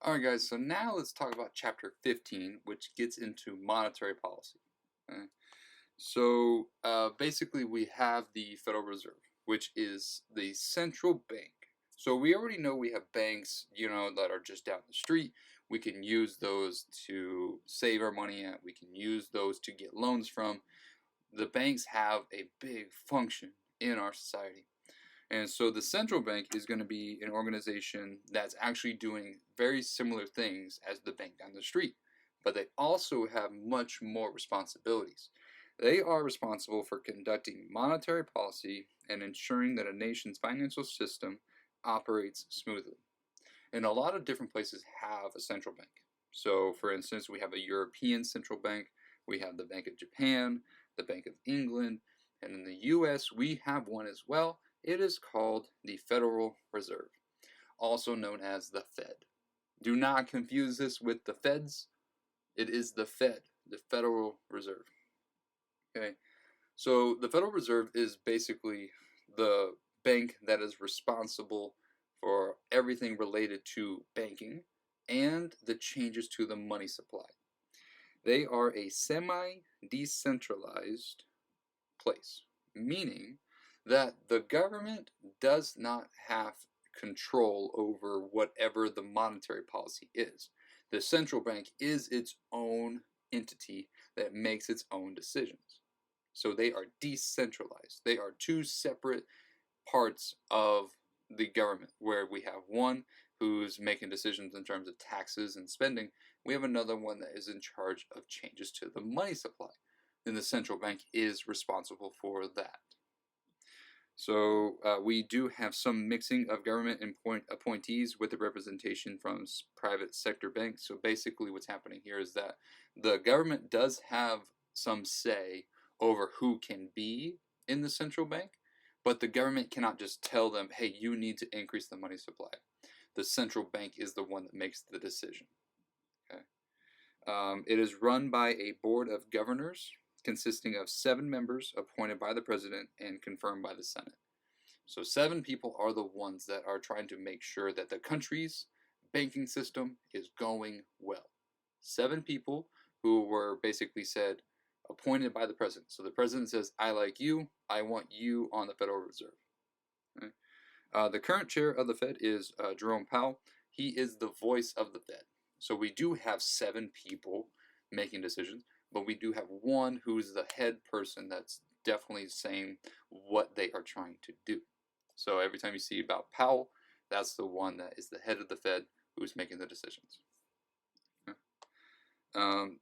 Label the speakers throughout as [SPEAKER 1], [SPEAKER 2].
[SPEAKER 1] Alright guys, so now let's talk about chapter 15, which gets into monetary policy. Okay? So basically we have the Federal Reserve, which is the central bank. So we already know we have banks, that are just down the street. We can use those to save our money at. We can use those to get loans from. The banks have a big function in our society. And so the central bank is going to be an organization that's actually doing very similar things as the bank down the street, but they also have much more responsibilities. They are responsible for conducting monetary policy and ensuring that a nation's financial system operates smoothly. And a lot of different places have a central bank. So, for instance, we have a European central bank, we have the Bank of Japan, the Bank of England, and in the US, we have one as well. It is called the Federal Reserve, also known as the Fed. Do not confuse this with the Feds. It is the Fed, the Federal Reserve. Okay, so the Federal Reserve is basically the bank that is responsible for everything related to banking and the changes to the money supply. They are a semi-decentralized place, meaning that the government does not have control over whatever the monetary policy is. The central bank is its own entity that makes its own decisions. So they are decentralized. They are two separate parts of the government, where we have one who's making decisions in terms of taxes and spending. We have another one that is in charge of changes to the money supply. And the central bank is responsible for that. So we do have some mixing of government appointees with the representation from private sector banks. So basically what's happening here is that the government does have some say over who can be in the central bank, but the government cannot just tell them, hey, you need to increase the money supply. The central bank is the one that makes the decision. Okay. It is run by a board of governors consisting of 7 members appointed by the president and confirmed by the Senate. So 7 people are the ones that are trying to make sure that the country's banking system is going well. 7 people who were basically said appointed by the president. So the president says, I like you, I want you on the Federal Reserve. Okay. The current chair of the Fed is Jerome Powell. He is the voice of the Fed. So we do have 7 people making decisions, but we do have one who's the head person that's definitely saying what they are trying to do. So every time you see about Powell, that's the one that is the head of the Fed who's making the decisions.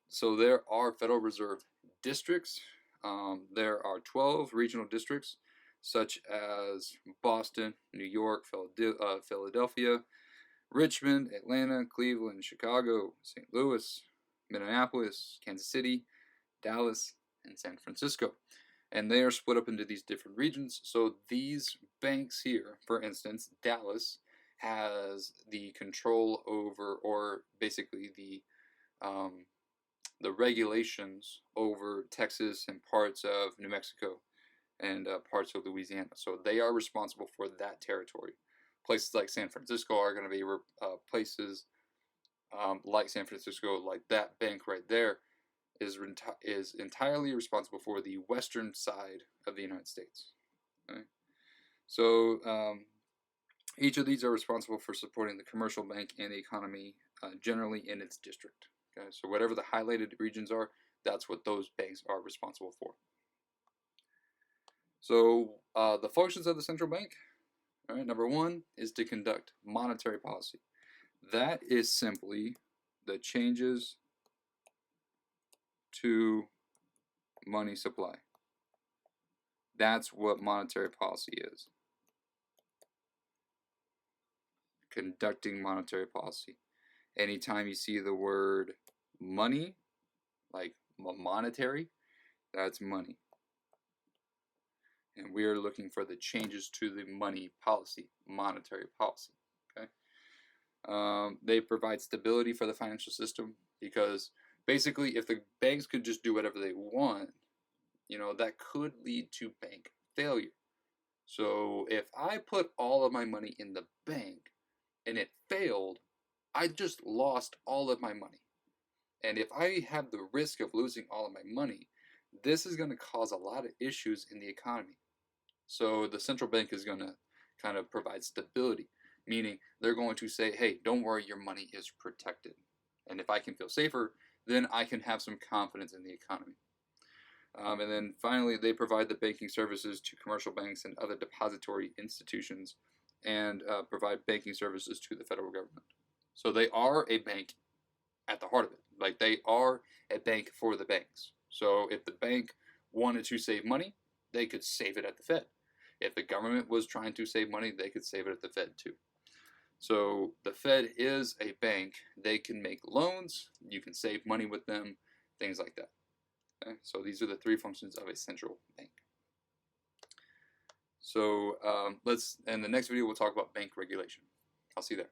[SPEAKER 1] So there are Federal Reserve districts. There are 12 regional districts, such as Boston, New York, Philadelphia, Richmond, Atlanta, Cleveland, Chicago, St. Louis, Minneapolis, Kansas City, Dallas, and San Francisco. And they are split up into these different regions. So these banks here, for instance, Dallas has the control over, or basically the regulations over Texas and parts of New Mexico and parts of Louisiana. So they are responsible for that territory. Places like San Francisco are going to be places like San Francisco, like that bank right there, is entirely responsible for the western side of the United States. Okay? So each of these are responsible for supporting the commercial bank and the economy generally in its district. Okay? So whatever the highlighted regions are, that's what those banks are responsible for. So the functions of the central bank, all right, number 1 is to conduct monetary policy. That is simply the changes to money supply. That's what monetary policy is. Conducting monetary policy. Anytime you see the word money, like monetary, that's money. And we are looking for the changes to the money policy, monetary policy. Okay. They provide stability for the financial system, because basically if the banks could just do whatever they want, that could lead to bank failure. So if I put all of my money in the bank and it failed, I just lost all of my money. And if I have the risk of losing all of my money, this is going to cause a lot of issues in the economy. So the central bank is going to kind of provide stability, meaning they're going to say, hey, don't worry, your money is protected. And if I can feel safer, then I can have some confidence in the economy. And then finally, they provide the banking services to commercial banks and other depository institutions and provide banking services to the federal government. So they are a bank at the heart of it. Like they are a bank for the banks. So if the bank wanted to save money, they could save it at the Fed. If the government was trying to save money, they could save it at the Fed too. So the Fed is a bank. They can make loans. You can save money with them, things like that. Okay? So these are the three functions of a central bank. So in the next video, we'll talk about bank regulation. I'll see you there.